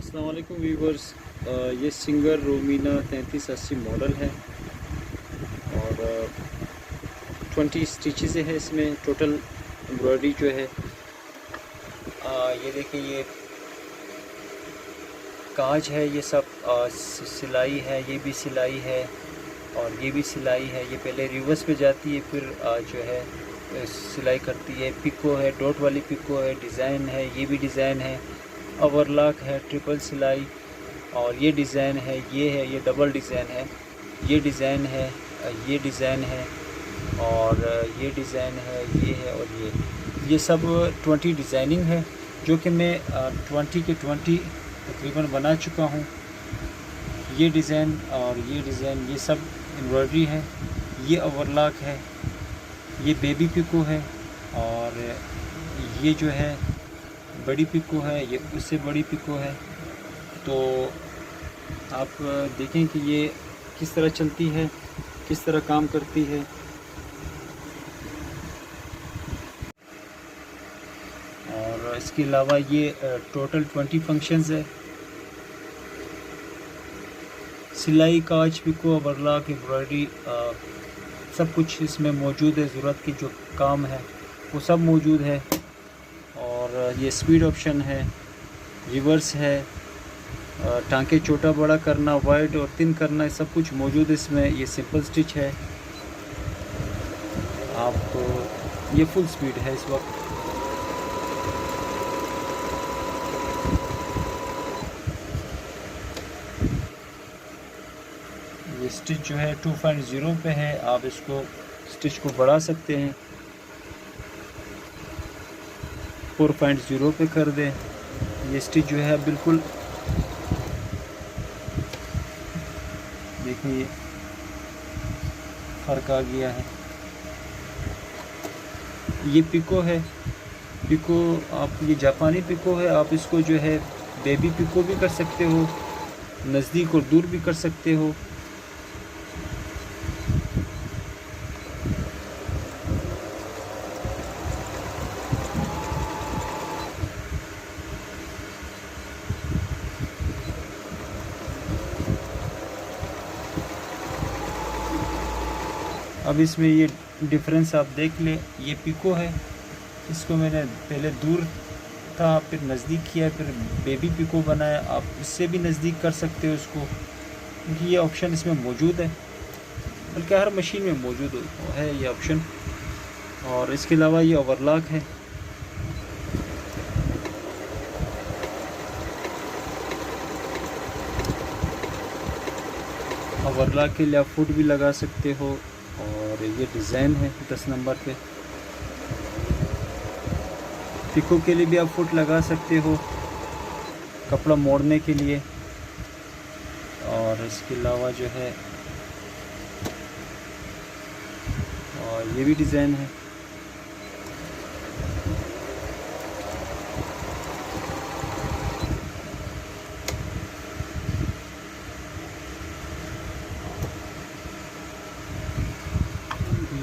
अस्सलाम वालेकुम व्यूवर्स। ये सिंगर रोमीना 3380 मॉडल है और 20 स्टिचेस है इसमें टोटल। एम्ब्रॉयडरी जो है ये देखिए, ये काज है, ये सब सिलाई है, ये भी सिलाई है और ये भी सिलाई है। ये पहले रिवर्स पे जाती है, फिर जो है सिलाई करती है। पिको है, डॉट वाली पिको है, डिज़ाइन है, ये भी डिज़ाइन है, ओवरलॉक है, ट्रिपल सिलाई और ये डिज़ाइन है, ये है, ये डबल डिज़ाइन है, ये डिज़ाइन है, ये डिज़ाइन है और ये डिज़ाइन है, ये है और ये सब 20 डिज़ाइनिंग है, जो कि मैं 20 के 20 तकरीबन बना चुका हूँ। ये डिज़ाइन और ये डिज़ाइन, ये सब एम्ब्रॉयडरी है। ये ओवरलॉक है, ये बेबी पिको है और ये जो है बड़ी पिको है, ये उससे बड़ी पिको है। तो आप देखें कि ये किस तरह चलती है, किस तरह काम करती है। और इसके अलावा ये टोटल 20 फंक्शंस है। सिलाई, काज, पिको, ओवरलॉक, एम्ब्रॉयडरी सब कुछ इसमें मौजूद है। ज़रूरत की जो काम है वो सब मौजूद है। और ये स्पीड ऑप्शन है, रिवर्स है, टांके छोटा बड़ा करना, वाइड और थिन करना, सब कुछ मौजूद है इसमें। ये सिंपल स्टिच है। आप तो ये फुल स्पीड है इस वक्त। ये स्टिच जो है 2.0 पे है। आप इसको स्टिच को बढ़ा सकते हैं, 4.0 पे कर दें। ये स्टिच जो है बिल्कुल देखिए फ़र्क आ गया है। ये पिको है, पिको आप, ये जापानी पिको है। आप इसको जो है बेबी पिको भी कर सकते हो, नज़दीक और दूर भी कर सकते हो। अब इसमें ये डिफरेंस आप देख लें। ये पिको है, इसको मैंने पहले दूर था, फिर नज़दीक किया, फिर बेबी पिको बनाया। आप इससे भी नज़दीक कर सकते हो इसको, क्योंकि ये ऑप्शन इसमें मौजूद है, बल्कि हर मशीन में मौजूद है ये ऑप्शन। और इसके अलावा ये ओवरलॉक है। ओवरलॉक के लिए आप फुट भी लगा सकते हो। और ये डिज़ाइन है 10 नंबर पे। पिको के लिए भी आप फुट लगा सकते हो, कपड़ा मोड़ने के लिए। और इसके अलावा जो है और ये भी डिज़ाइन है।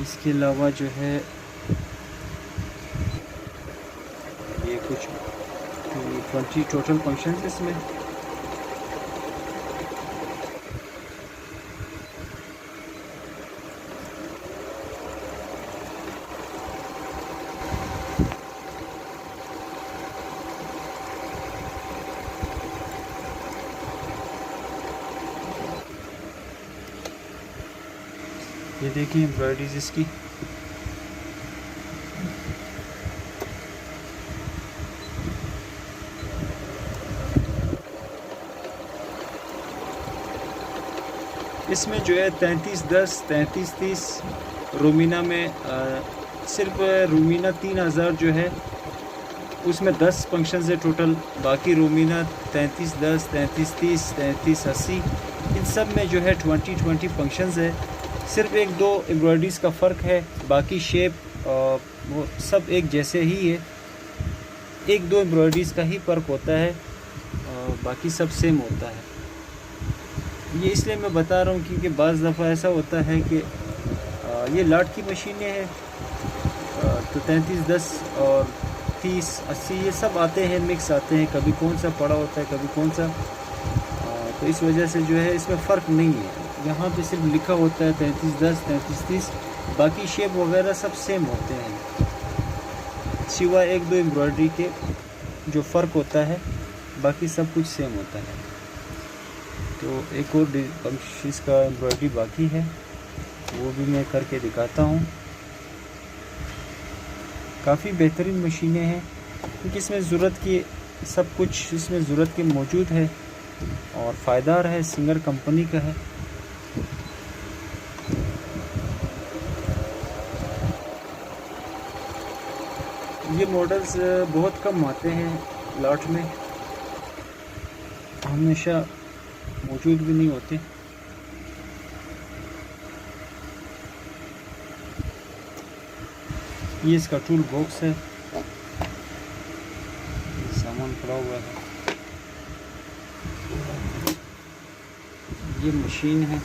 इसके अलावा जो है ये कुछ 20 टोटल फंक्शंस इसमें। ये देखिए एम्ब्रॉयडरीज इसकी। इसमें जो है 3310, 3330 रोमीना में सिर्फ रोमीना 3000 जो है उसमें 10 फंक्शंस है टोटल। बाकी रोमीना 3310, 3330, 3380 इन सब में जो है 20 फंक्शंस है। सिर्फ एक दो एम्ब्रॉयडरीज़ का फ़र्क है, बाकी शेप वो सब एक जैसे ही है। एक दो एम्ब्रॉयडरीज़ का ही फ़र्क होता है, बाकी सब सेम होता है। ये इसलिए मैं बता रहा हूँ क्योंकि बाज़ दफ़ा ऐसा होता है कि ये लाट की मशीनें हैं, तो 3310 और 30, 80 ये सब आते हैं, मिक्स आते हैं, कभी कौन सा पड़ा होता है कभी कौन सा। तो इस वजह से जो है इसमें फ़र्क नहीं है। यहाँ पे सिर्फ लिखा होता है 3310, 3330, बाकी शेप वगैरह सब सेम होते हैं, सिवाय एक दो एम्ब्रॉयडरी के जो फ़र्क होता है, बाकी सब कुछ सेम होता है। तो एक और इसका एम्ब्रॉयडरी बाकी है, वो भी मैं करके दिखाता हूँ। काफ़ी बेहतरीन मशीनें हैं, क्योंकि इसमें ज़रूरत की सब कुछ इसमें ज़रूरत की मौजूद है और फ़ायदार है, सिंगर कंपनी का है। ये मॉडल्स बहुत कम आते हैं लॉट में, हमेशा मौजूद भी नहीं होते। ये इसका टूल बॉक्स है, सामान पड़ा हुआ है। ये मशीन है,